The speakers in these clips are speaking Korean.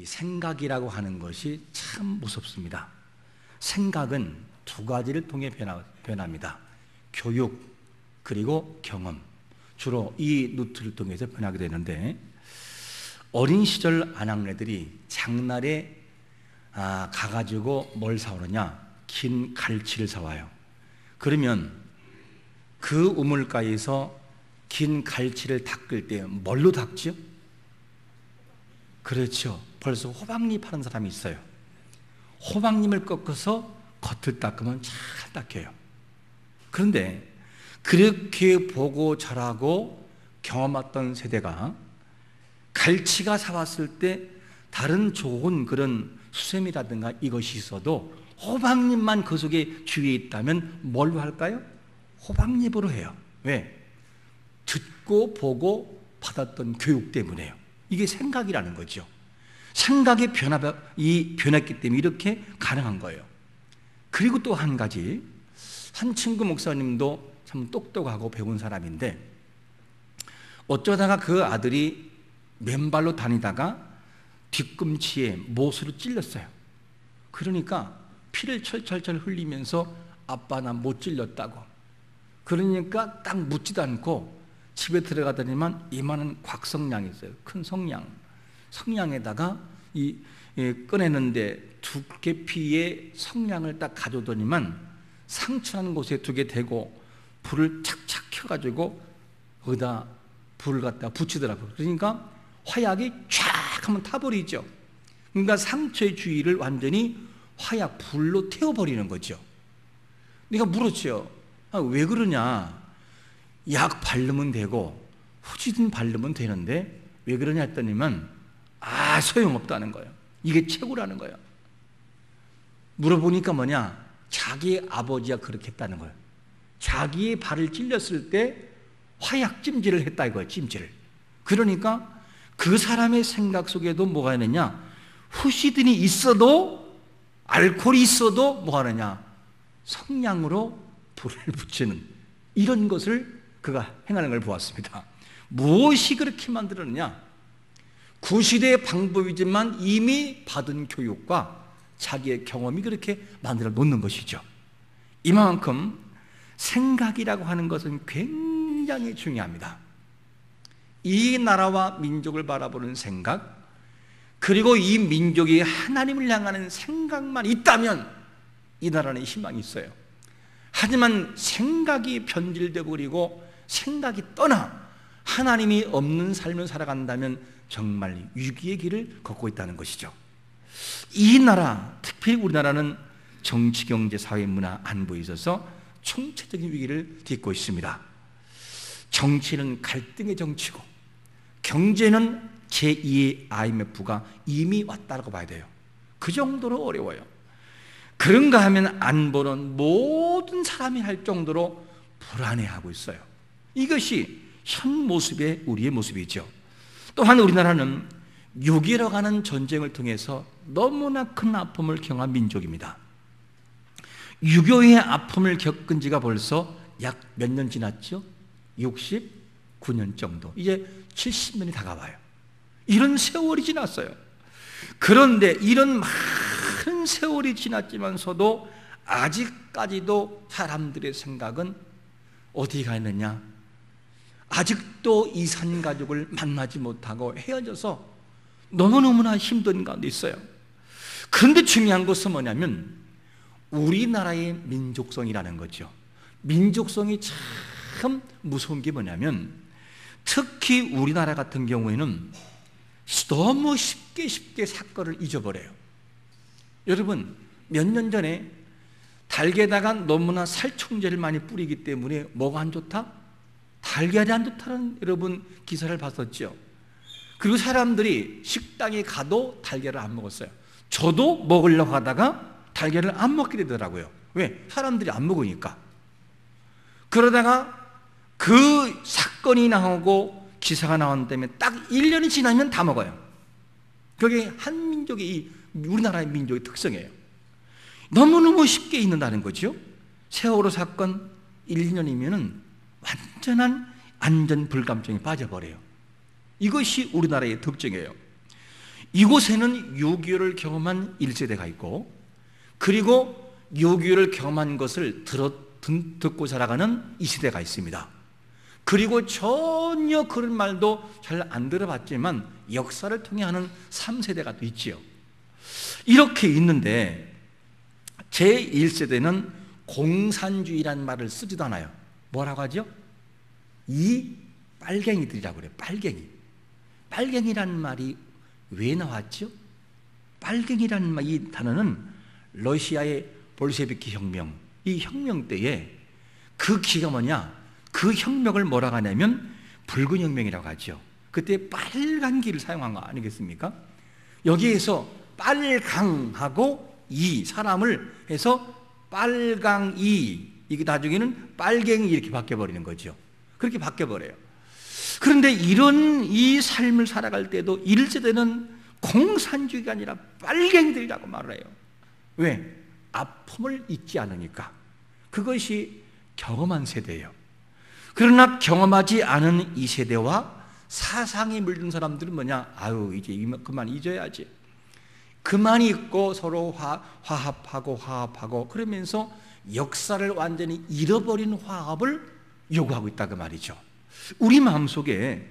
이 생각이라고 하는 것이 참 무섭습니다. 생각은 두 가지를 통해 변합니다. 교육 그리고 경험, 주로 이 루트를 통해서 변하게 되는데, 어린 시절 아낙네들이 장날에 가가지고 뭘 사오느냐? 긴 갈치를 사와요. 그러면 그 우물가에서 긴 갈치를 닦을 때 뭘로 닦죠? 그렇죠. 벌써 호박잎 파는 사람이 있어요. 호박잎을 꺾어서 겉을 닦으면 잘 닦여요. 그런데 그렇게 보고 자라고 경험했던 세대가 갈치가 사왔을 때 다른 좋은 그런 수세미라든가 이것이 있어도 호박잎만 그 속에 주위에 있다면 뭘로 할까요? 호박잎으로 해요. 왜? 듣고 보고 받았던 교육 때문에요. 이게 생각이라는 거죠. 생각이 변했기 때문에 이렇게 가능한 거예요. 그리고 또 한 가지, 한 친구 목사님도 참 똑똑하고 배운 사람인데, 어쩌다가 그 아들이 맨발로 다니다가 뒤꿈치에 못으로 찔렸어요. 그러니까 피를 철철철 흘리면서 아빠 나 못 찔렸다고. 그러니까 딱 묻지도 않고 집에 들어가더니만 이만한 곽성량이 있어요. 큰 성냥. 성냥에다가 꺼내는데 두께피의 성냥을 딱 가져오더니만 상처난 곳에 두 개 대고 불을 착착 켜가지고 거기다 불을 갖다 붙이더라고요. 그러니까 화약이 쫙 하면 타버리죠. 그러니까 상처의 주위를 완전히 화약 불로 태워버리는 거죠. 내가 물었죠. 왜 그러냐? 약 바르면 되고 후지든 바르면 되는데 왜 그러냐 했더니만 소용없다는 거예요. 이게 최고라는 거예요. 물어보니까 뭐냐? 자기 아버지가 그렇게 했다는 거예요. 자기의 발을 찔렸을 때 화약 찜질을 했다 이거예요. 찜질을. 그러니까 그 사람의 생각 속에도 뭐가 있느냐? 후시딘이 있어도, 알코올이 있어도 뭐 하느냐? 성냥으로 불을 붙이는 이런 것을 그가 행하는 걸 보았습니다. 무엇이 그렇게 만들었느냐? 구시대의 방법이지만 이미 받은 교육과 자기의 경험이 그렇게 만들어 놓는 것이죠. 이만큼 생각이라고 하는 것은 굉장히 중요합니다. 이 나라와 민족을 바라보는 생각, 그리고 이 민족이 하나님을 향하는 생각만 있다면 이 나라는 희망이 있어요. 하지만 생각이 변질되어 버리고 생각이 떠나 하나님이 없는 삶을 살아간다면 정말 위기의 길을 걷고 있다는 것이죠. 이 나라, 특히 우리나라는 정치, 경제, 사회, 문화, 안보에 있어서 총체적인 위기를 딛고 있습니다. 정치는 갈등의 정치고 경제는 제2의 IMF가 이미 왔다고 봐야 돼요. 그 정도로 어려워요. 그런가 하면 안보는 모든 사람이 할 정도로 불안해하고 있어요. 이것이 현 모습의 우리의 모습이죠. 또한 우리나라는 6.15 가는 전쟁을 통해서 너무나 큰 아픔을 경험한 민족입니다. 6.25의 아픔을 겪은 지가 벌써 약 몇 년 지났죠? 69년 정도. 이제 70년이 다가와요. 이런 세월이 지났어요. 그런데 이런 많은 세월이 지났지만서도 아직까지도 사람들의 생각은 어디 가 있느냐? 아직도 이산가족을 만나지 못하고 헤어져서 너무너무나 힘든 가운데 있어요. 그런데 중요한 것은 뭐냐면 우리나라의 민족성이라는 거죠. 민족성이 참 무서운 게 뭐냐면 특히 우리나라 같은 경우에는 너무 쉽게 사건을 잊어버려요. 여러분, 몇 년 전에 닭에다가 너무나 살충제를 많이 뿌리기 때문에 뭐가 안 좋다? 달걀이 안 좋다는 여러분 기사를 봤었죠. 그리고 사람들이 식당에 가도 달걀을 안 먹었어요. 저도 먹으려고 하다가 달걀을 안 먹게 되더라고요. 왜? 사람들이 안 먹으니까. 그러다가 그 사건이 나오고 기사가 나온 다음에 딱 1년이 지나면 다 먹어요. 그게 한 민족의, 우리나라의 민족의 특성이에요. 너무너무 쉽게 잊는다는 거죠. 세월호 사건 1, 2년이면 완전한 안전 불감증에 빠져버려요. 이것이 우리나라의 특징이에요. 이곳에는 6.25를 경험한 1세대가 있고, 그리고 6.25를 경험한 것을 듣고 자라가는 2세대가 있습니다. 그리고 전혀 그런 말도 잘 안 들어봤지만 역사를 통해 하는 3세대가 또 있지요. 이렇게 있는데 제1세대는 공산주의라는 말을 쓰지도 않아요. 뭐라고 하죠? 이 빨갱이들이라고 그래요. 빨갱이. 빨갱이라는 말이 왜 나왔죠? 빨갱이라는 이 단어는 러시아의 볼셰비키 혁명, 이 혁명 때에 그 기가 뭐냐? 그 혁명을 뭐라고 하냐면 붉은 혁명이라고 하죠. 그때 빨간 기를 사용한 거 아니겠습니까? 여기에서 빨강하고 이 사람을 해서 빨강이, 이게 나중에는 빨갱이 이렇게 바뀌어버리는 거죠. 그렇게 바뀌어버려요. 그런데 이런 이 삶을 살아갈 때도 1세대는 공산주의가 아니라 빨갱이들이라고 말을 해요. 왜? 아픔을 잊지 않으니까. 그것이 경험한 세대예요. 그러나 경험하지 않은 이 세대와 사상에 물든 사람들은 뭐냐? 아유, 이제 그만 잊어야지. 그만 잊고 서로 화합하고 그러면서 역사를 완전히 잃어버린 화합을 요구하고 있다 그 말이죠. 우리 마음속에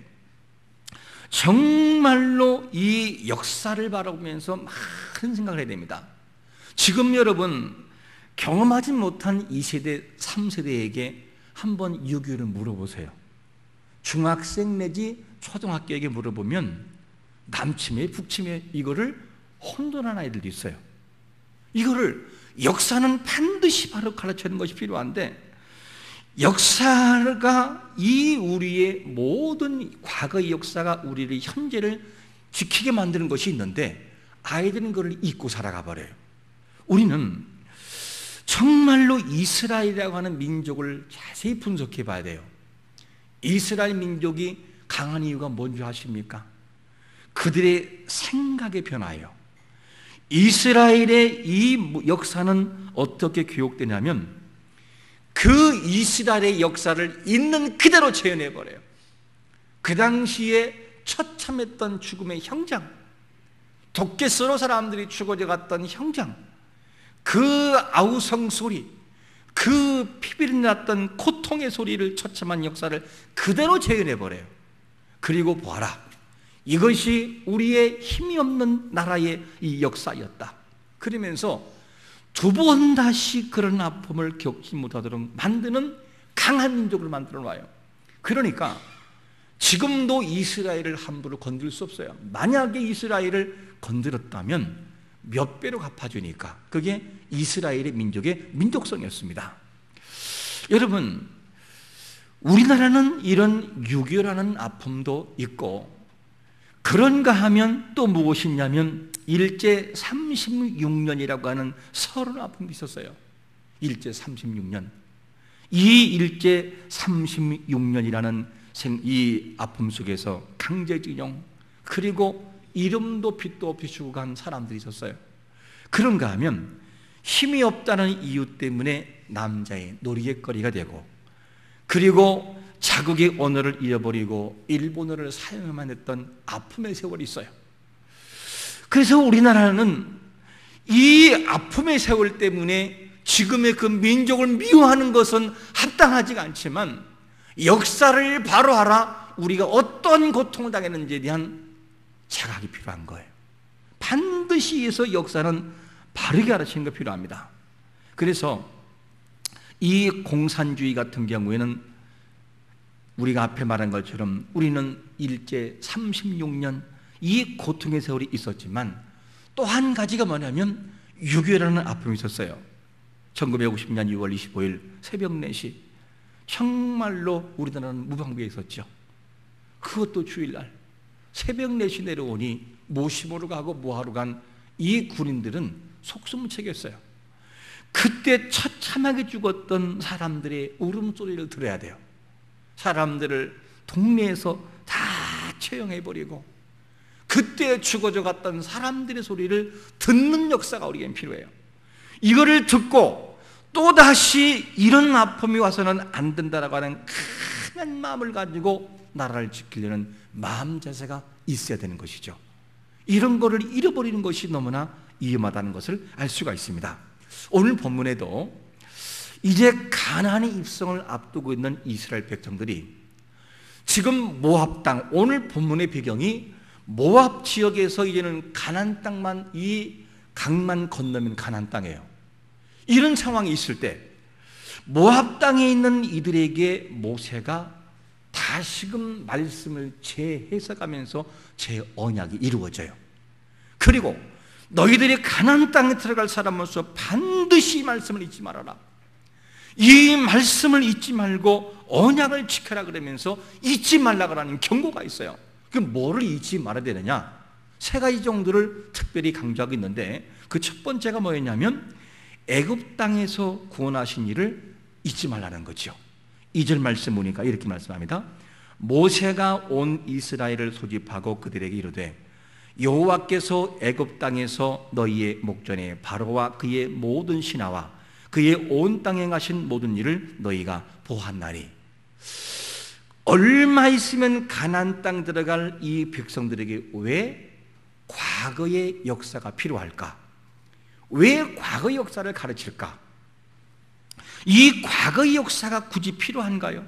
정말로 이 역사를 바라보면서 많은 생각을 해야 됩니다. 지금 여러분 경험하지 못한 2세대, 3세대에게 한번 6.25를 물어보세요. 중학생 내지 초등학교에게 물어보면 남침해 북침해 이거를 혼돈한 아이들도 있어요. 이거를 역사는 반드시 바로 가르치는 것이 필요한데, 역사가 이 우리의 모든 과거의 역사가 우리를 현재를 지키게 만드는 것이 있는데 아이들은 그걸 잊고 살아가 버려요. 우리는 정말로 이스라엘이라고 하는 민족을 자세히 분석해 봐야 돼요. 이스라엘 민족이 강한 이유가 뭔지 아십니까? 그들의 생각의 변화예요. 이스라엘의 이 역사는 어떻게 교육되냐면 그 이스라엘의 역사를 있는 그대로 재현해버려요. 그 당시에 처참했던 죽음의 형장, 독개서로 사람들이 죽어져 갔던 형장, 그 아우성 소리, 그 피비린 났던 고통의 소리를, 처참한 역사를 그대로 재현해버려요. 그리고 보아라, 이것이 우리의 힘이 없는 나라의 이 역사였다. 그러면서 두 번 다시 그런 아픔을 겪지 못하도록 만드는 강한 민족을 만들어 놔요. 그러니까 지금도 이스라엘을 함부로 건들 수 없어요. 만약에 이스라엘을 건드렸다면 몇 배로 갚아주니까. 그게 이스라엘의 민족의 민족성이었습니다. 여러분, 우리나라는 이런 6.25라는 아픔도 있고, 그런가 하면 또 무엇이 있냐면 일제 36년이라고 하는 서른 아픔이 있었어요. 일제 36년. 이 일제 36년이라는 이 아픔 속에서 강제징용, 그리고 이름도 빛도 없이 죽어간 사람들이 있었어요. 그런가 하면 힘이 없다는 이유 때문에 남자의 놀이거리가 되고, 그리고 자국의 언어를 잃어버리고 일본어를 사용해만 했던 아픔의 세월이 있어요. 그래서 우리나라는 이 아픔의 세월 때문에 지금의 그 민족을 미워하는 것은 합당하지가 않지만 역사를 바로 알아 우리가 어떤 고통을 당했는지에 대한 자각이 필요한 거예요. 반드시 해서 역사는 바르게 가르치는 게 필요합니다. 그래서 이 공산주의 같은 경우에는 우리가 앞에 말한 것처럼 우리는 일제 36년 이 고통의 세월이 있었지만 또 한 가지가 뭐냐면 6.25라는 아픔이 있었어요. 1950년 6월 25일 새벽 4시 정말로 우리나라는 무방비에 있었죠. 그것도 주일날 새벽 4시 내려오니 모시모로 가고 뭐하러 간 이 군인들은 속수무책이었어요. 그때 처참하게 죽었던 사람들의 울음소리를 들어야 돼요. 사람들을 동네에서 다 처형해버리고 그때 죽어져 갔던 사람들의 소리를 듣는 역사가 우리에겐 필요해요. 이거를 듣고 또다시 이런 아픔이 와서는 안 된다라고 하는 큰 마음을 가지고 나라를 지키려는 마음 자세가 있어야 되는 것이죠. 이런 거를 잃어버리는 것이 너무나 위험하다는 것을 알 수가 있습니다. 오늘 본문에도 이제 가나안의 입성을 앞두고 있는 이스라엘 백성들이 지금 모압 땅, 오늘 본문의 배경이 모압 지역에서 이제는 가나안 땅만, 이 강만 건너면 가나안 땅이에요. 이런 상황이 있을 때 모압 땅에 있는 이들에게 모세가 다시금 말씀을 재해석하면서 재언약이 이루어져요. 그리고 너희들이 가나안 땅에 들어갈 사람으로서 반드시 이 말씀을 잊지 말아라. 이 말씀을 잊지 말고 언약을 지켜라 그러면서 잊지 말라고 하는 경고가 있어요. 그럼 뭐를 잊지 말아야 되느냐? 세 가지 정도를 특별히 강조하고 있는데 그 첫 번째가 뭐였냐면 애굽 땅에서 구원하신 일을 잊지 말라는 거죠. 2절 말씀 보니까 이렇게 말씀합니다. 모세가 온 이스라엘을 소집하고 그들에게 이르되 여호와께서 애굽 땅에서 너희의 목전에 바로와 그의 모든 신하와 그의 온 땅에 행하신 모든 일을 너희가 보았나니. 얼마 있으면 가나안 땅 들어갈 이 백성들에게 왜 과거의 역사가 필요할까? 왜 과거의 역사를 가르칠까? 이 과거의 역사가 굳이 필요한가요?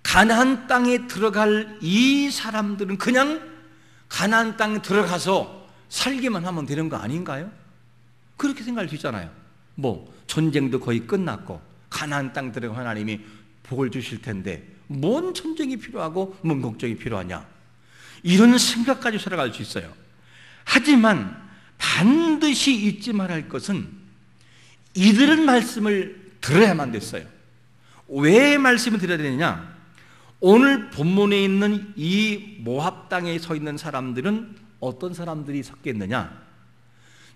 가나안 땅에 들어갈 이 사람들은 그냥 가나안 땅에 들어가서 살기만 하면 되는 거 아닌가요? 그렇게 생각할 수 있잖아요. 뭐 전쟁도 거의 끝났고 가나안 땅 들어가 하나님이 복을 주실 텐데 뭔 전쟁이 필요하고 뭔 걱정이 필요하냐, 이런 생각까지 살아갈 수 있어요. 하지만 반드시 잊지 말아야 할 것은 이들은 말씀을 들어야만 됐어요. 왜 말씀을 들어야 되느냐? 오늘 본문에 있는 이 모압 땅에 서 있는 사람들은 어떤 사람들이 섞였느냐?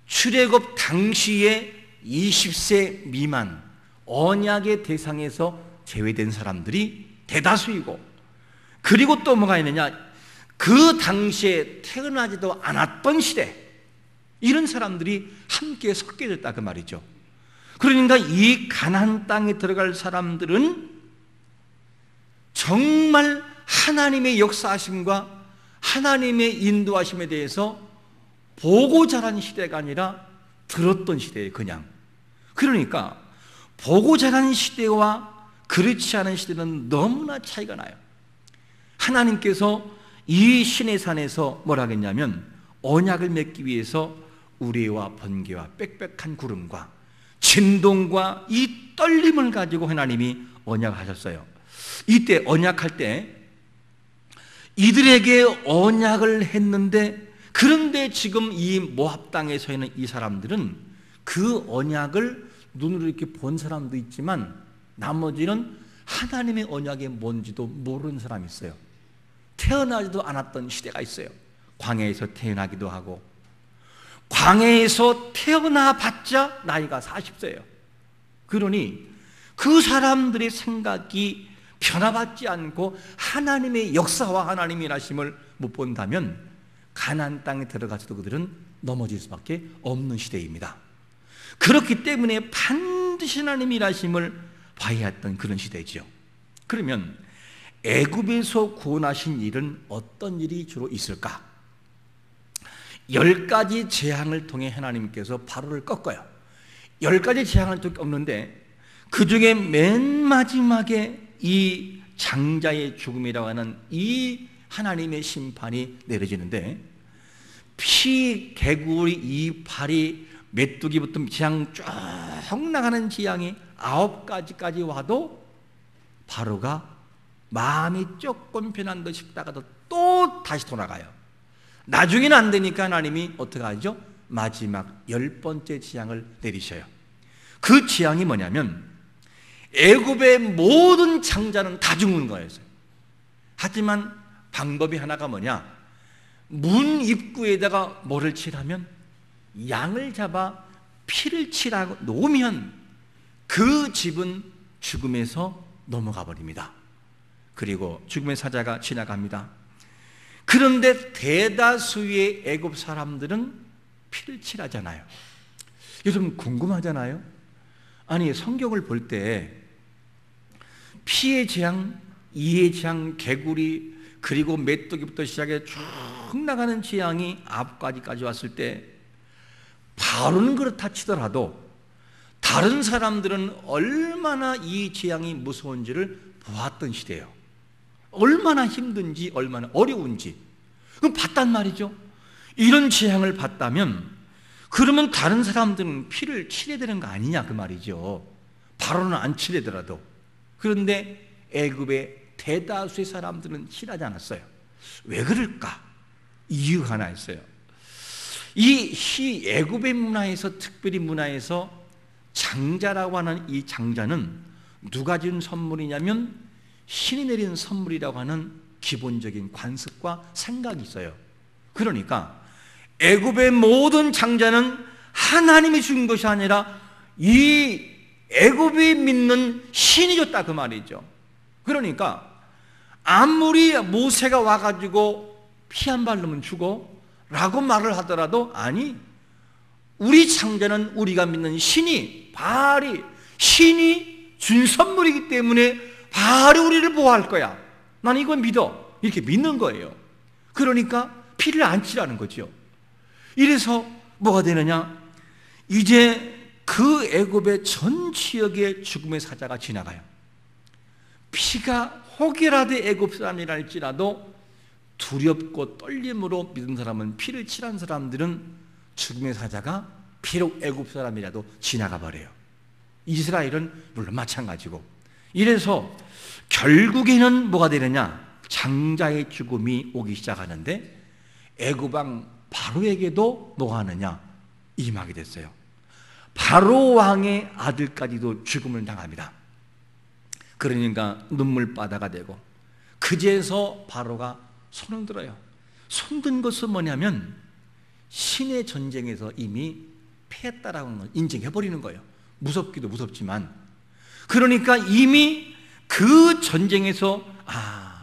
출애굽 당시에 20세 미만 언약의 대상에서 제외된 사람들이 대다수이고, 그리고 또 뭐가 있느냐? 그 당시에 태어나지도 않았던 시대, 이런 사람들이 함께 섞여졌다 그 말이죠. 그러니까 이 가나안 땅에 들어갈 사람들은 정말 하나님의 역사하심과 하나님의 인도하심에 대해서 보고 자란 시대가 아니라 들었던 시대예요. 그냥. 그러니까 보고 자란 시대와 그렇지 않은 시대는 너무나 차이가 나요. 하나님께서 이 시내산에서 뭐라 하겠냐면 언약을 맺기 위해서 우레와 번개와 빽빽한 구름과 진동과 이 떨림을 가지고 하나님이 언약하셨어요. 이때 언약할 때 이들에게 언약을 했는데, 그런데 지금 이 모압 땅에 서 있는 이 사람들은 그 언약을 눈으로 이렇게 본 사람도 있지만 나머지는 하나님의 언약이 뭔지도 모르는 사람이 있어요. 태어나지도 않았던 시대가 있어요. 광야에서 태어나기도 하고, 광야에서 태어나봤자 나이가 40세예요. 그러니 그 사람들의 생각이 변화받지 않고 하나님의 역사와 하나님의 일하심을 못 본다면 가나안 땅에 들어가서도 그들은 넘어질 수밖에 없는 시대입니다. 그렇기 때문에 반드시 하나님의 일하심을 봐야 했던 그런 시대죠. 그러면 애굽에서 구원하신 일은 어떤 일이 주로 있을까? 10가지 재앙을 통해 하나님께서 바로를 꺾어요. 10가지 재앙을 꺾는데 그 중에 맨 마지막에 이 장자의 죽음이라고 하는 이 하나님의 심판이 내려지는데, 피, 개구리, 이파리, 메뚜기부터 재앙 쭉 나가는 재앙이 9가지까지 와도 바로가 마음이 조금 변한 듯 싶다가도 또 다시 돌아가요. 나중에는 안 되니까 하나님이 어떻게 하죠? 마지막 10번째 재앙을 내리셔요. 그 재앙이 뭐냐면 애굽의 모든 장자는 다 죽는 거예요. 하지만 방법이 하나가 뭐냐? 문 입구에다가 뭐를 칠하면, 양을 잡아 피를 칠하고 놓으면 그 집은 죽음에서 넘어가 버립니다. 그리고 죽음의 사자가 지나갑니다. 그런데 대다수의 애굽 사람들은 피를 칠하잖아요. 여러분 궁금하잖아요. 아니 성경을 볼 때 피의 재앙, 이의 재앙, 개구리, 그리고 메뚜기부터 시작해 쭉 나가는 재앙이 앞까지까지 왔을 때 바로는 그렇다 치더라도 다른 사람들은 얼마나 이 재앙이 무서운지를 보았던 시대예요. 얼마나 힘든지 얼마나 어려운지 그럼 봤단 말이죠. 이런 재앙을 봤다면 그러면 다른 사람들은 피를 치러야 되는 거 아니냐 그 말이죠. 바로는 안 치려더라도. 그런데 애굽의 대다수의 사람들은 치라지 않았어요. 왜 그럴까? 이유가 하나 있어요. 이 애굽의 문화에서, 특별히 문화에서 장자라고 하는 이 장자는 누가 준 선물이냐면 신이 내린 선물이라고 하는 기본적인 관습과 생각이 있어요. 그러니까 애굽의 모든 장자는 하나님이 준 것이 아니라 이 애굽이 믿는 신이 줬다 그 말이죠. 그러니까 아무리 모세가 와가지고 피 한 발 넣으면 죽어 라고 말을 하더라도 아니, 우리 장자는 우리가 믿는 신이, 바알이, 신이 준 선물이기 때문에 바알이 우리를 보호할 거야, 나는 이걸 믿어, 이렇게 믿는 거예요. 그러니까 피를 안 치라는 거죠. 이래서 뭐가 되느냐, 이제 그 애굽의 전 지역에 죽음의 사자가 지나가요. 피가 혹여라도 애굽 사람이라 할지라도 두렵고 떨림으로 믿은 사람은, 피를 칠한 사람들은 죽음의 사자가 비록 애굽 사람이라도 지나가 버려요. 이스라엘은 물론 마찬가지고. 이래서 결국에는 뭐가 되느냐, 장자의 죽음이 오기 시작하는데 애굽 왕 바로에게도 뭐가 하느냐, 임하게 됐어요. 바로 왕의 아들까지도 죽음을 당합니다. 그러니까 눈물바다가 되고, 그제서 바로가 손을 들어요. 손든 것은 뭐냐면 신의 전쟁에서 이미 패했다라는 걸 인정해버리는 거예요. 무섭기도 무섭지만. 그러니까 이미 그 전쟁에서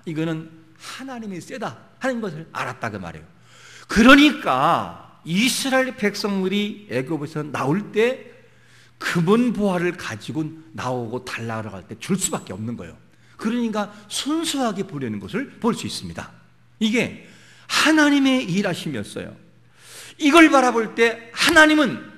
이거는 하나님이 세다 하는 것을 알았다 그 말이에요. 그러니까 이스라엘 백성들이 애굽에서 나올 때 그분 보화를 가지고 나오고 달라고 할 때 줄 수밖에 없는 거예요. 그러니까 순수하게 보려는 것을 볼 수 있습니다. 이게 하나님의 일하심이었어요. 이걸 바라볼 때 하나님은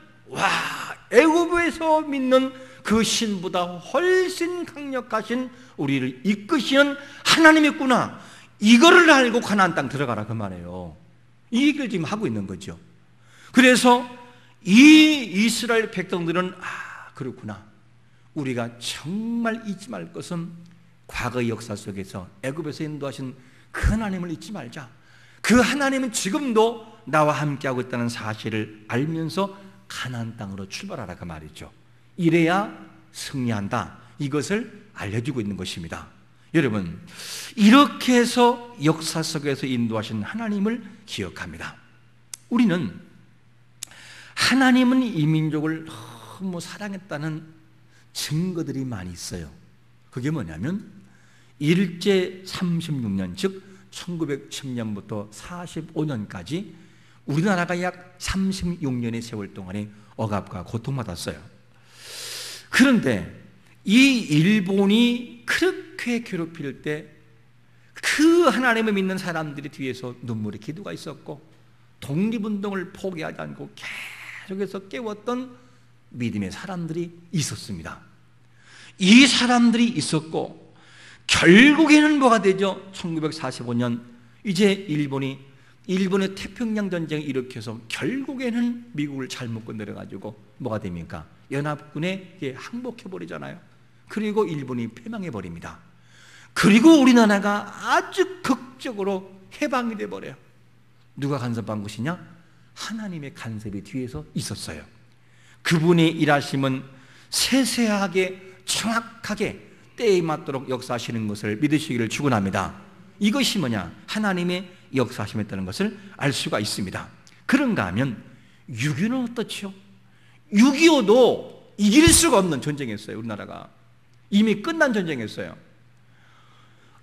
애굽에서 믿는 그 신보다 훨씬 강력하신 우리를 이끄시는 하나님이구나, 이거를 알고 가나안 땅 들어가라 그 말이에요. 이 얘기를 지금 하고 있는 거죠. 그래서 이 이스라엘 백성들은 그렇구나, 우리가 정말 잊지 말 것은 과거의 역사 속에서 애굽에서 인도하신 그 하나님을 잊지 말자. 그 하나님은 지금도 나와 함께하고 있다는 사실을 알면서 가나안 땅으로 출발하라 그 말이죠. 이래야 승리한다, 이것을 알려주고 있는 것입니다. 여러분, 이렇게 해서 역사 속에서 인도하신 하나님을 기억합니다. 우리는 하나님은 이 민족을 너무 사랑했다는 증거들이 많이 있어요. 그게 뭐냐면 일제 36년, 즉 1910년부터 45년까지 우리나라가 약 36년의 세월 동안에 억압과 고통받았어요. 그런데 이 일본이 그렇게 괴롭힐 때 그 하나님을 믿는 사람들이 뒤에서 눈물의 기도가 있었고, 독립운동을 포기하지 않고 계속해서 깨웠던 믿음의 사람들이 있었습니다. 이 사람들이 있었고, 결국에는 뭐가 되죠? 1945년 이제 일본의 태평양 전쟁을 일으켜서 결국에는 미국을 잘못 건드려가지고 뭐가 됩니까? 연합군에 항복해버리잖아요. 그리고 일본이 패망해버립니다. 그리고 우리나라가 아주 극적으로 해방이 돼버려요. 누가 간섭한 것이냐? 하나님의 간섭이 뒤에서 있었어요. 그분의 일하심은 세세하게 정확하게 때에 맞도록 역사하시는 것을 믿으시기를 축원합니다. 이것이 뭐냐? 하나님의 역사하심이었다는 것을 알 수가 있습니다. 그런가 하면 6.25는 어떻죠? 6.25도 이길 수가 없는 전쟁이었어요. 우리나라가 이미 끝난 전쟁이었어요.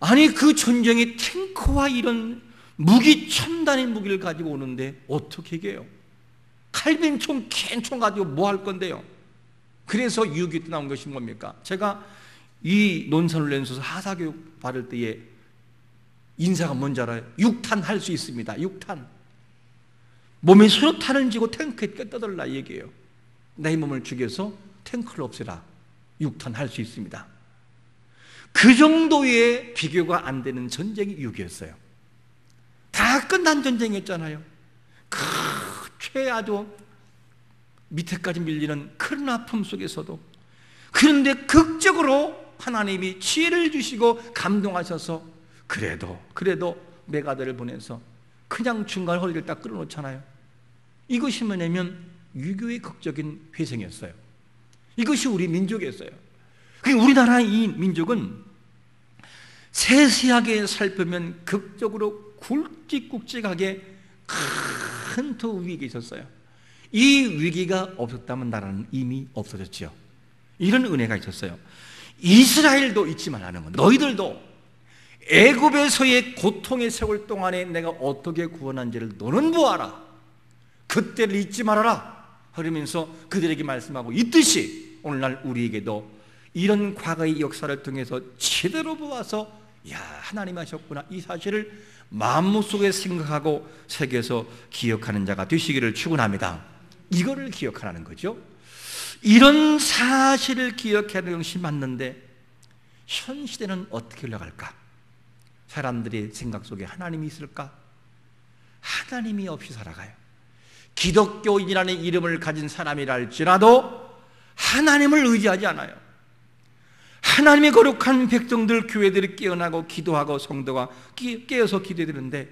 아니 그 전쟁이 탱크와 이런 무기, 첨단의 무기를 가지고 오는데 어떻게 이겨요? 칼빈총, 캔총 가지고 뭐 할 건데요? 그래서 6.25 때 나온 것이 뭡니까? 제가 이 논산훈련소에서 하사교육 받을 때에 인사가 뭔지 알아요? 6탄 할 수 있습니다. 6탄. 몸에 수류탄을 쥐고 탱크에 떠들라 얘기해요. 내 몸을 죽여서 탱크를 없애라. 6탄 할 수 있습니다. 그 정도의 비교가 안 되는 전쟁이 6.25였어요. 다 끝난 전쟁이었잖아요. 아주 밑에까지 밀리는 큰 아픔 속에서도, 그런데 극적으로 하나님이 지혜를 주시고 감동하셔서 그래도 메가더를 보내서 그냥 중간 허리를 딱 끌어놓잖아요. 이것이 뭐냐면 유교의 극적인 회생이었어요. 이것이 우리 민족이었어요. 우리나라의 이 민족은 세세하게 살펴면 극적으로 굵직굵직하게 큰 위기가 있었어요. 이 위기가 없었다면 나라는 이미 없어졌죠. 이런 은혜가 있었어요. 이스라엘도 잊지만 하는 건, 너희들도 애굽에서의 고통의 세월 동안에 내가 어떻게 구원한지를 너는 보아라. 그때를 잊지 말아라. 그러면서 그들에게 말씀하고 있듯이 오늘날 우리에게도 이런 과거의 역사를 통해서 제대로 보아서 하나님 하셨구나, 이 사실을 마음속에 생각하고 새겨서 기억하는 자가 되시기를 축원합니다. 이거를 기억하라는 거죠. 이런 사실을 기억하는 것이 맞는데 현 시대는 어떻게 흘러갈까? 사람들의 생각 속에 하나님이 있을까? 하나님이 없이 살아가요. 기독교인이라는 이름을 가진 사람이라 할지라도 하나님을 의지하지 않아요. 하나님의 거룩한 백성들, 교회들이 깨어나고 기도하고 성도가 깨어서 기도해드리는데,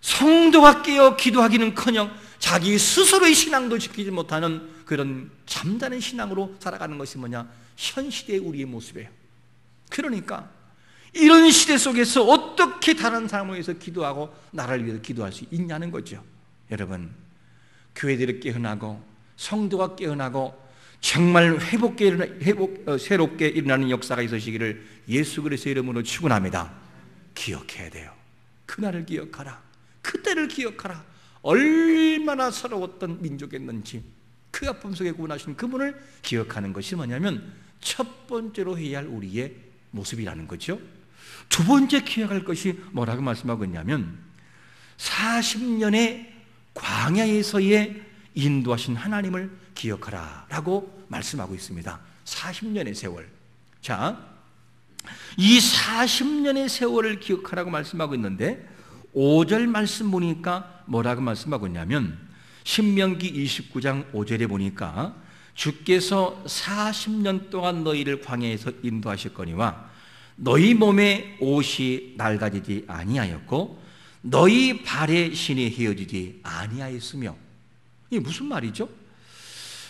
성도가 깨어 기도하기는커녕 자기 스스로의 신앙도 지키지 못하는 그런 잠자는 신앙으로 살아가는 것이 뭐냐? 현 시대의 우리의 모습이에요. 그러니까 이런 시대 속에서 어떻게 다른 사람을 위해서 기도하고 나라를 위해서 기도할 수 있냐는 거죠. 여러분, 교회들이 깨어나고 성도가 깨어나고 정말 새롭게 일어나는 역사가 있으시기를 예수 그리스도의 이름으로 축원합니다. 기억해야 돼요. 그날을 기억하라. 그때를 기억하라. 얼마나 서러웠던 민족이었는지, 그 아픔 속에 구원하신 그분을 기억하는 것이 뭐냐면 첫 번째로 해야 할 우리의 모습이라는 거죠. 두 번째 기억할 것이 뭐라고 말씀하고 있냐면 40년의 광야에서의 인도하신 하나님을 기억하라 라고 말씀하고 있습니다. 40년의 세월. 자, 이 40년의 세월을 기억하라고 말씀하고 있는데 5절 말씀 보니까 뭐라고 말씀하고 있냐면 신명기 29장 5절에 보니까 주께서 40년 동안 너희를 광야에서 인도하셨거니와 너희 몸에 옷이 낡아지지 아니하였고 너희 발에 신이 헤어지지 아니하였으며, 이게 무슨 말이죠?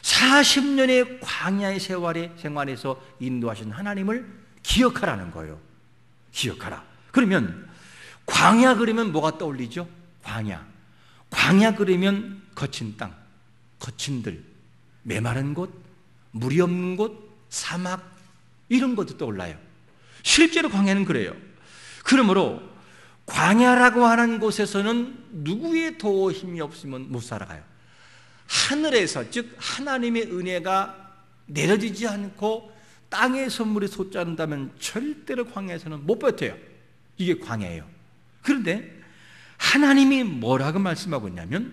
40년의 광야의 생활에서 인도하신 하나님을 기억하라는 거예요. 기억하라. 그러면 광야 그러면 뭐가 떠올리죠? 광야 그러면 거친 땅, 거친 들, 메마른 곳, 물이 없는 곳, 사막, 이런 것도 떠올라요. 실제로 광야는 그래요. 그러므로 광야라고 하는 곳에서는 누구의 도와 힘이 없으면 못 살아가요. 하늘에서, 즉 하나님의 은혜가 내려지지 않고 땅의 선물이 솟지 않는다면 절대로 광야에서는 못 버텨요. 이게 광야예요. 그런데 하나님이 뭐라고 말씀하고 있냐면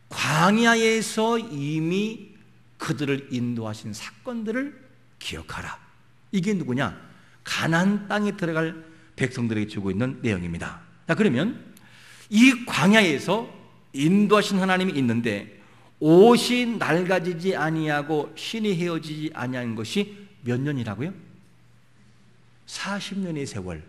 광야에서 이미 그들을 인도하신 사건들을 기억하라. 이게 누구냐? 가나안 땅에 들어갈 백성들에게 주고 있는 내용입니다. 자, 그러면 이 광야에서 인도하신 하나님이 있는데 옷이 낡아지지 아니하고 신이 헤어지지 아니한 것이 몇 년이라고요? 40년의 세월.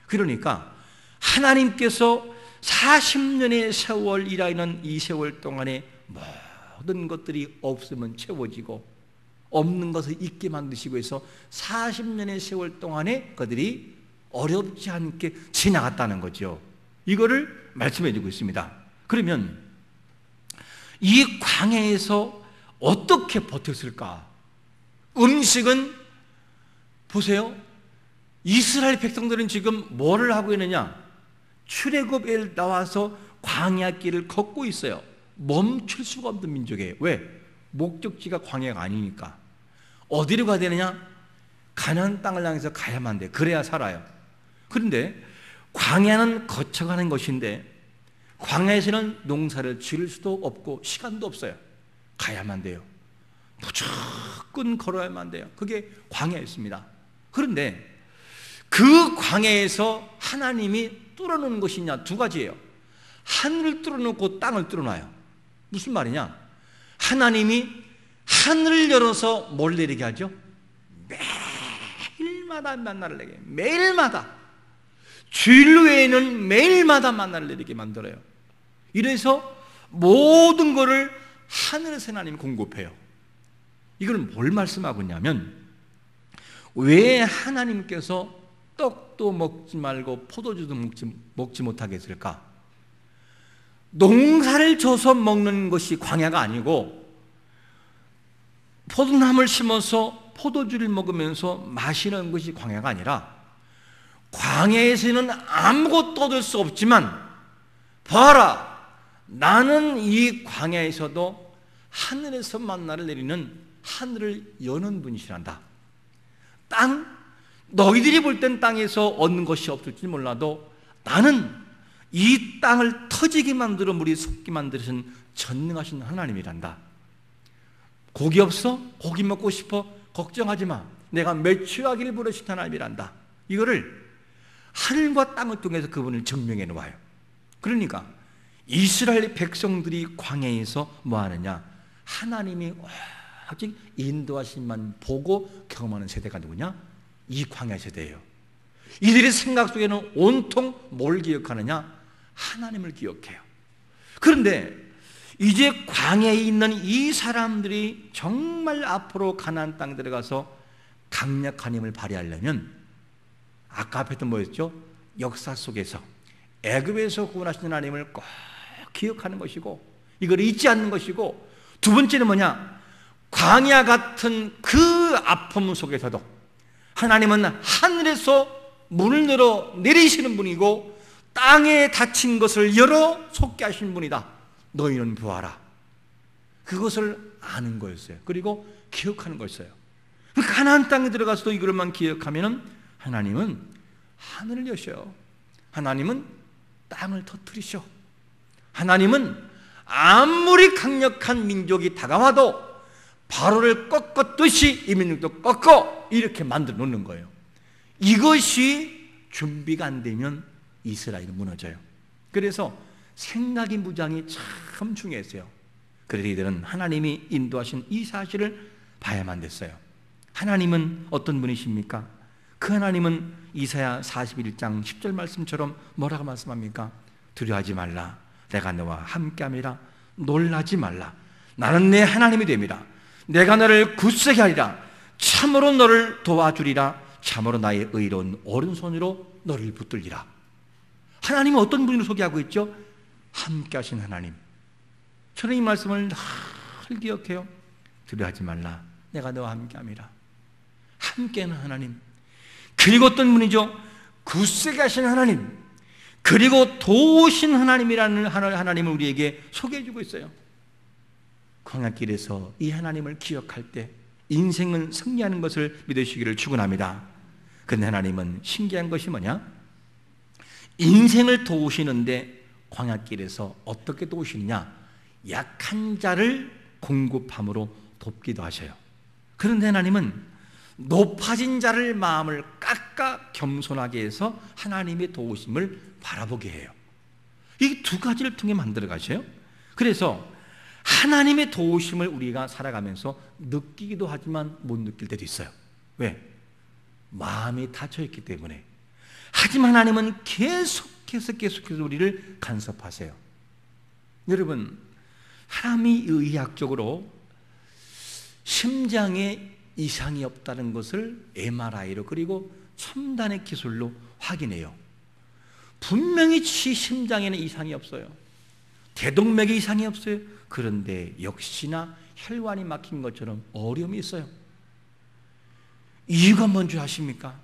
그러니까 하나님께서 40년의 세월이라는 이 세월 동안에 모든 것들이 없으면 채워지고 없는 것을 있게 만드시고 해서 40년의 세월 동안에 그들이 어렵지 않게 지나갔다는 거죠. 이거를 말씀해 주고 있습니다. 그러면 이 광야에서 어떻게 버텼을까? 음식은 보세요. 이스라엘 백성들은 지금 뭐를 하고 있느냐? 출애굽에 나와서 광야길을 걷고 있어요. 멈출 수가 없는 민족이에요. 왜? 목적지가 광야가 아니니까. 어디로 가야 되느냐? 가나안 땅을 향해서 가야만 돼. 그래야 살아요. 그런데 광야는 거쳐가는 것인데 광야에서는 농사를 지을 수도 없고 시간도 없어요. 가야만 돼요. 무조건 걸어야만 돼요. 그게 광야였습니다. 그런데 그 광야에서 하나님이 뚫어놓은 것이냐, 두 가지예요. 하늘을 뚫어놓고 땅을 뚫어놔요. 무슨 말이냐? 하나님이 하늘을 열어서 뭘 내리게 하죠? 매일마다 만나를 내게, 매일마다, 주일 외에는 매일마다 만나를 내리게 만들어요. 이래서 모든 것을 하늘에서 하나님이 공급해요. 이걸 뭘 말씀하고 있냐면, 왜 하나님께서 떡도 먹지 말고 포도주도 먹지 못하게 했을까? 농사를 져서 먹는 것이 광야가 아니고 포도나무를 심어서 포도주를 먹으면서 마시는 것이 광야가 아니라, 광야에서는 아무것도 얻을 수 없지만 봐라, 나는 이 광야에서도 하늘에서 만나를 내리는 하늘을 여는 분이시란다. 땅, 너희들이 볼 땐 땅에서 얻는 것이 없을지 몰라도 나는 이 땅을 터지게 만들어 물이 솟게 만드신 전능하신 하나님이란다. 고기 없어? 고기 먹고 싶어? 걱정하지 마. 내가 매취하기를 부르신 하나님이란다. 이거를 하늘과 땅을 통해서 그분을 증명해 놓아요. 그러니까 이스라엘 백성들이 광야에서 뭐 하느냐? 하나님이 오직 인도하심만 보고 경험하는 세대가 누구냐? 이 광야 세대예요. 이들의 생각 속에는 온통 뭘 기억하느냐? 하나님을 기억해요. 그런데 이제 광야에 있는 이 사람들이 정말 앞으로 가나안 땅에 들어가서 강력한 힘을 발휘하려면, 아까 앞에도 뭐였죠? 역사 속에서 애굽에서 구원하신 하나님을 꼭 기억하는 것이고, 이걸 잊지 않는 것이고, 두 번째는 뭐냐? 광야 같은 그 아픔 속에서도 하나님은 하늘에서 문을 열어 내리시는 분이고 땅에 닫힌 것을 열어 솟게 하시는 분이다. 너희는 보아라. 그것을 아는 거였어요. 그리고 기억하는 거였어요. 가나안 땅에 들어가서도 이것만 기억하면 하나님은 하늘을 여셔. 하나님은 땅을 터뜨리셔. 하나님은 아무리 강력한 민족이 다가와도 바로를 꺾었듯이 이 민족도 꺾어 이렇게 만들어 놓는 거예요. 이것이 준비가 안 되면 이스라엘은 무너져요. 그래서 생각이 무장이 참 중요했어요. 그래서 이들은 하나님이 인도하신 이 사실을 봐야만 됐어요. 하나님은 어떤 분이십니까? 그 하나님은 이사야 41장 10절 말씀처럼 뭐라고 말씀합니까? 두려워하지 말라. 내가 너와 함께함이라. 놀라지 말라. 나는 내 하나님이 됨이라. 내가 너를 굳세게 하리라. 참으로 너를 도와주리라. 참으로 나의 의로운 오른손으로 너를 붙들리라. 하나님은 어떤 분으로 소개하고 있죠? 함께 하신 하나님. 저는 이 말씀을 늘 기억해요. 두려워하지 말라. 내가 너와 함께함이라. 함께하는 하나님. 그리고 어떤 분이죠? 굳세게 하신 하나님. 그리고 도우신 하나님이라는 하나님을 우리에게 소개해주고 있어요. 광야길에서 이 하나님을 기억할 때 인생은 승리하는 것을 믿으시기를 축원합니다. 그런데 하나님은 신기한 것이 뭐냐? 인생을 도우시는데 광야길에서 어떻게 도우시느냐? 약한 자를 공급함으로 돕기도 하셔요. 그런데 하나님은 높아진 자를 마음을 깎아 겸손하게 해서 하나님의 도우심을 바라보게 해요. 이 두 가지를 통해 만들어 가셔요. 그래서 하나님의 도우심을 우리가 살아가면서 느끼기도 하지만 못 느낄 때도 있어요. 왜? 마음이 닫혀있기 때문에. 하지만 하나님은 계속해서 우리를 간섭하세요. 여러분, 사람이 의학적으로 심장에 이상이 없다는 것을 MRI로 그리고 첨단의 기술로 확인해요. 분명히 심장에는 이상이 없어요. 대동맥에 이상이 없어요. 그런데 역시나 혈관이 막힌 것처럼 어려움이 있어요. 이유가 뭔지 아십니까?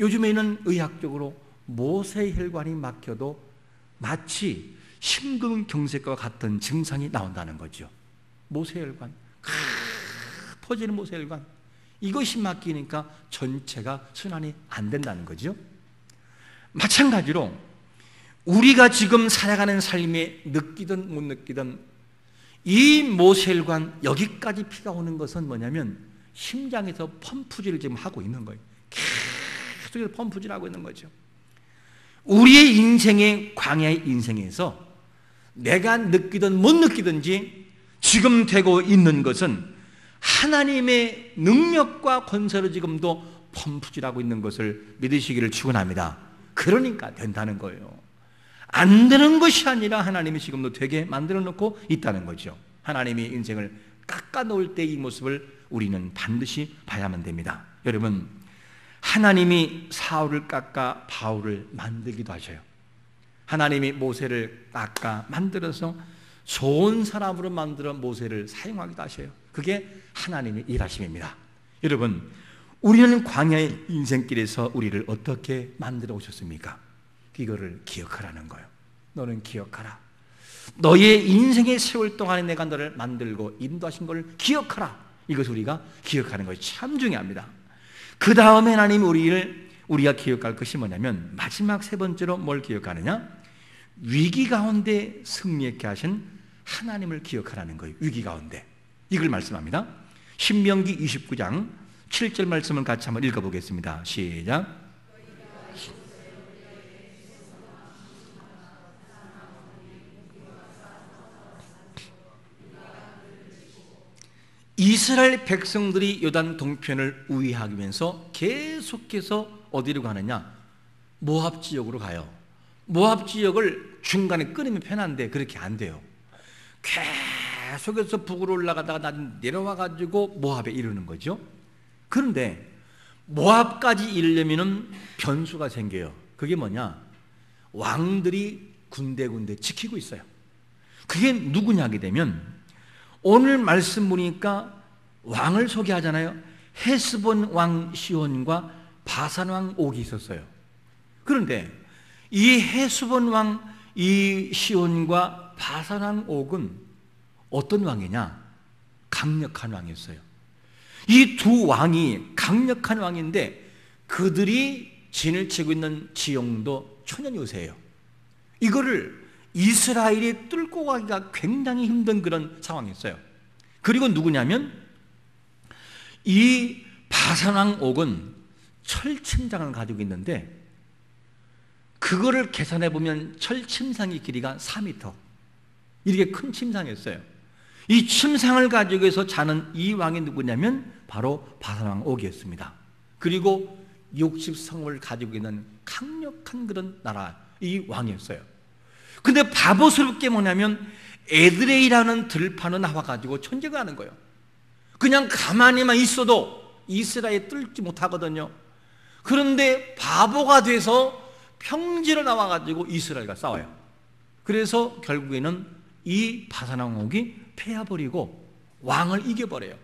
요즘에는 의학적으로 모세혈관이 막혀도 마치 심근경색과 같은 증상이 나온다는 거죠. 모세혈관, 퍼지는 모세혈관, 이것이 막히니까 전체가 순환이 안 된다는 거죠. 마찬가지로 우리가 지금 살아가는 삶에 느끼든 못 느끼든 이 모세혈관 여기까지 피가 오는 것은 뭐냐면 심장에서 펌프질을 지금 하고 있는 거예요. 계속해서 펌프질하고 있는 거죠. 우리의 인생의 광야의 인생에서 내가 느끼든 못 느끼든지 지금 되고 있는 것은 하나님의 능력과 권세로 지금도 펌프질하고 있는 것을 믿으시기를 축원합니다. 그러니까 된다는 거예요. 안 되는 것이 아니라 하나님이 지금도 되게 만들어 놓고 있다는 거죠. 하나님이 인생을 깎아 놓을 때 이 모습을 우리는 반드시 봐야만 됩니다. 여러분, 하나님이 사울을 깎아 바울을 만들기도 하셔요. 하나님이 모세를 깎아 만들어서 좋은 사람으로 만들어 모세를 사용하기도 하셔요. 그게 하나님의 일하심입니다. 여러분, 우리는 광야의 인생길에서 우리를 어떻게 만들어 오셨습니까? 이거를 기억하라는 거예요. 너는 기억하라. 너의 인생의 세월 동안에 내가 너를 만들고 인도하신 걸 기억하라. 이것을 우리가 기억하는 것이 참 중요합니다. 그 다음에 하나님이 우리가 기억할 것이 뭐냐면 마지막 세 번째로 뭘 기억하느냐? 위기 가운데 승리케 하신 하나님을 기억하라는 거예요. 위기 가운데. 이걸 말씀합니다. 신명기 29장 7절 말씀을 같이 한번 읽어보겠습니다. 시작. 이스라엘 백성들이 요단 동편을 우회하면서 계속해서 어디로 가느냐? 모압 지역으로 가요. 모압 지역을 중간에 끊으면 편한데 그렇게 안 돼요. 계속해서 북으로 올라가다가 내려와 가지고 모압에 이르는 거죠. 그런데 모압까지 이르려면 변수가 생겨요. 그게 뭐냐? 왕들이 군데군데 지키고 있어요. 그게 누구냐 하게 되면 오늘 말씀 보니까 왕을 소개하잖아요. 헤스본 왕 시온과 바산 왕 옥이 있었어요. 그런데 이 헤스본 왕 이 시온과 바산 왕 옥은 어떤 왕이냐? 강력한 왕이었어요. 이 두 왕이 강력한 왕인데 그들이 진을 치고 있는 지형도 천연요새예요. 이거를 이스라엘이 뚫고 가기가 굉장히 힘든 그런 상황이었어요. 그리고 누구냐면 이 바산왕 옥은 철침상을 가지고 있는데 그거를 계산해 보면 철침상의 길이가 4m, 이렇게 큰 침상이었어요. 이 침상을 가지고 해서 자는 이 왕이 누구냐면 바로 바산왕 옥이었습니다. 그리고 60성을 가지고 있는 강력한 그런 나라, 이 왕이었어요. 근데 바보스럽게 뭐냐면 에드레이라는 들판을 나와가지고 천재가 하는 거예요. 그냥 가만히만 있어도 이스라엘에 뚫지 못하거든요. 그런데 바보가 돼서 평지로 나와가지고 이스라엘과 싸워요. 그래서 결국에는 이 바산왕옥이 패해버리고 왕을 이겨버려요.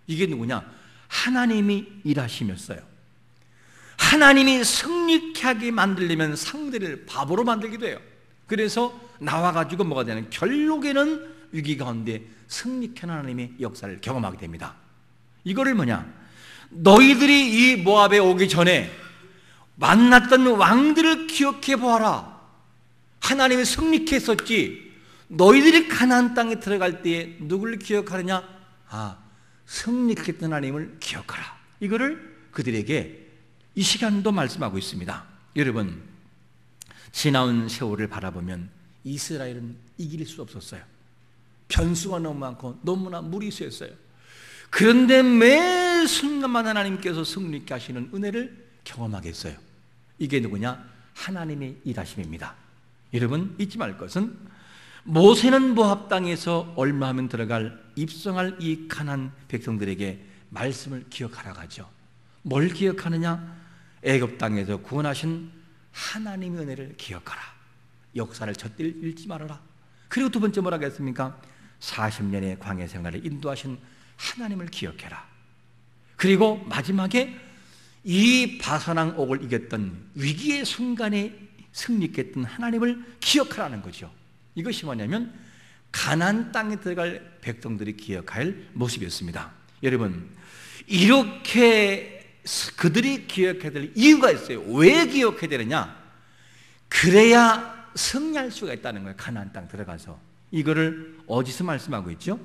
이게 누구냐? 하나님이 일하시면서요. 하나님이 승리케 하게 만들려면 상대를 바보로 만들기도 해요. 그래서 나와가지고 뭐가 되는, 결국에는 위기 가운데 승리케 하는 하나님의 역사를 경험하게 됩니다. 이거를 뭐냐? 너희들이 이 모압에 오기 전에 만났던 왕들을 기억해 보아라. 하나님이 승리케 했었지. 너희들이 가나안 땅에 들어갈 때에 누구를 기억하느냐? 승리케 했던 하나님을 기억하라. 이거를 그들에게 이 시간도 말씀하고 있습니다. 여러분, 지나온 세월을 바라보면 이스라엘은 이길 수 없었어요. 변수가 너무 많고 너무나 무리수였어요. 그런데 매 순간마다 하나님께서 승리케 하시는 은혜를 경험하게 했어요. 이게 누구냐? 하나님의 일하심입니다. 여러분, 잊지 말 것은 모세는 모압 땅에서 얼마 하면 들어갈 입성할 이 가나안 백성들에게 말씀을 기억하라고 하죠. 뭘 기억하느냐? 애굽 땅에서 구원하신 하나님의 은혜를 기억하라. 역사를 절대 잃지 말아라. 그리고 두 번째 뭐라고 했습니까? 40년의 광야 생활을 인도하신 하나님을 기억해라. 그리고 마지막에 이 바산왕 옥을 이겼던 위기의 순간에 승리케 했던 하나님을 기억하라는 거죠. 이것이 뭐냐면 가나안 땅에 들어갈 백성들이 기억할 모습이었습니다. 여러분, 이렇게 그들이 기억해야 될 이유가 있어요. 왜 기억해야 되느냐? 그래야 승리할 수가 있다는 거예요. 가나안 땅 들어가서. 이거를 어디서 말씀하고 있죠?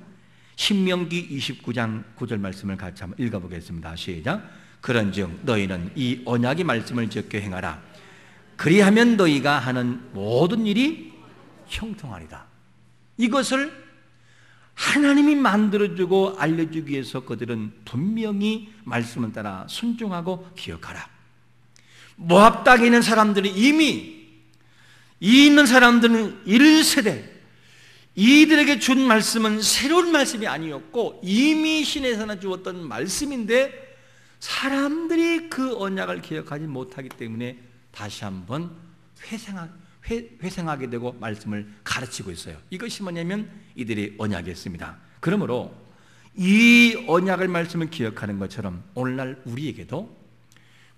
신명기 29장 9절 말씀을 같이 한번 읽어보겠습니다. 시작. 그런즉 너희는 이 언약의 말씀을 지켜 행하라. 그리하면 너희가 하는 모든 일이 형통하리다. 이것을 하나님이 만들어주고 알려주기 위해서 그들은 분명히 말씀을 따라 순종하고 기억하라. 모압 땅에 있는 사람들이 이미 이 있는 사람들은 1세대 이들에게 준 말씀은 새로운 말씀이 아니었고 이미 신에서나 주었던 말씀인데 사람들이 그 언약을 기억하지 못하기 때문에 다시 한번 회상하게 되고 말씀을 가르치고 있어요. 이것이 뭐냐면 이들의 언약이었습니다. 그러므로 이 언약을 말씀을 기억하는 것처럼 오늘날 우리에게도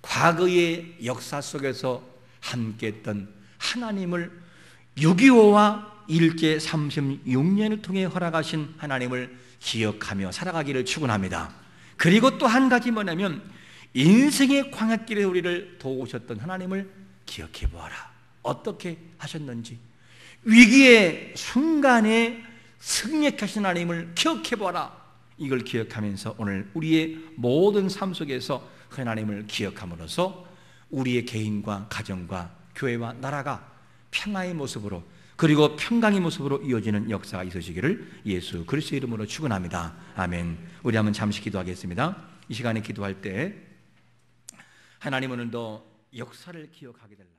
과거의 역사 속에서 함께했던 하나님을 6.25와 일제 36년을 통해 허락하신 하나님을 기억하며 살아가기를 축원합니다. 그리고 또 한 가지 뭐냐면 인생의 광야길에 우리를 도우셨던 하나님을 기억해 보아라. 어떻게 하셨는지 위기의 순간에 승리하신 하나님을 기억해 보아라. 이걸 기억하면서 오늘 우리의 모든 삶 속에서 하나님을 기억함으로써 우리의 개인과 가정과 교회와 나라가 평화의 모습으로 그리고 평강의 모습으로 이어지는 역사가 있으시기를 예수 그리스도의 이름으로 축원합니다. 아멘. 우리 한번 잠시 기도하겠습니다. 이 시간에 기도할 때 하나님 오늘도 역사를 기억하게 될라.